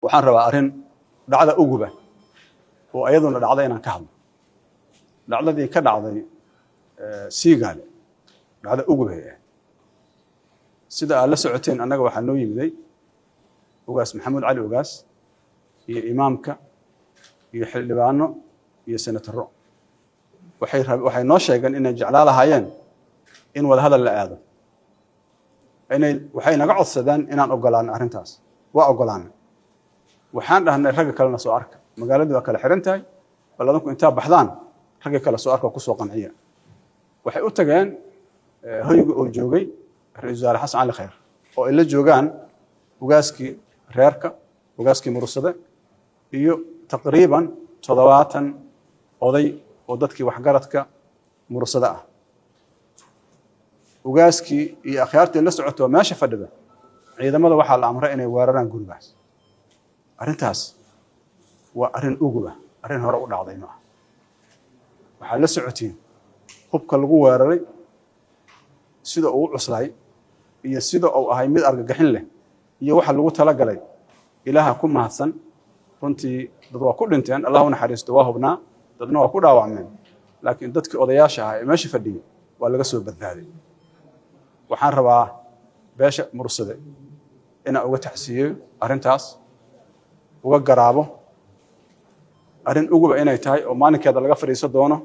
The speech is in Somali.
waxaan rabaa arrin dhacda uguba oo ayaduna dhacday inaan ka hadlo dhacdadii ka dhacday Siigaale dhacda uguba sida aad la socoteen annaga waxaa noo yimiday ugaas Maxamuud Cali ugaas iyo imaamka iyo xildhibaano iyo senataro waxay noo sheegeen inay jeclaan lahaayeen in wada hadal la aado waxay naga codsadeen inaan ogolaano arrintaas waa ogolaanay waxaan dhahnay ragga kalena soo arka magaaladu waa kala xiran tahay balladanku inta baxdaan ragga kala soo arka ku soo qanciya waxay u tageen hoyga oo joogay ra'iisul wasaare Xasan Cali Khayr oo ay la joogaan ugaaskii reerka ugaaskii mursade iyo taqriiban 70 oday oo dadkii waxgaradka mursada ah ugaaskii iyo akhyaartii la socoto meesha fadhida ciidamada waxa la amray inay weeraraan gurigaas arrintaas waa arrin uguba arrin hore u dhacday ma waxa la socotiin hubka lagu weeraray sida uu cuslay iyo sida uu ahay mid argagaxin leh iyo waxa lagu tala galay ilaaha ku mahadsan runtii dad waa ku dhinteen Allahu naxariisto waa hubnaa dadna waa ku dhaawacmeen laakiin dadkii odayaasha ah ee meesha fadhiyay waa laga soo badbaaday waxaan rabaa beesha mursade inaan uga taxsiiyo arrintaas uga garaabo arrin uguba inay tahay oo maalinkeeda laga fariiso doono